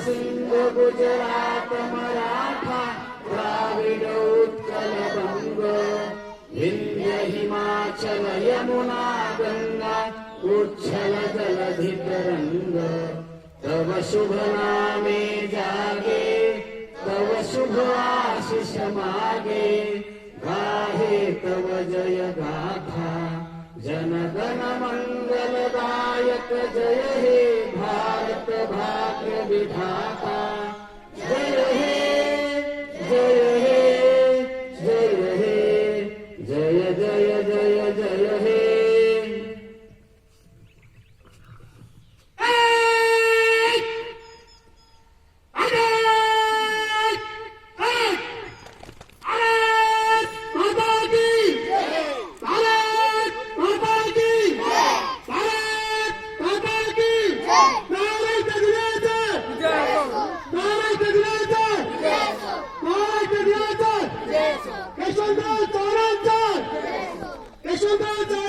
सिंध गुजरात मराठा द्राविड उत्कल बंग विंध्य हिमाचल यमुना गंगा उच्छल जलधि तरंग तव शुभ नामे जागे तव शुभ आशीष मागे गाहे तव जय गाथा जनगण मंगलदायक जय हे भारत भाग्य विधाता जय हे जय हे जय हे जय जय जय जय हे यशवंतराव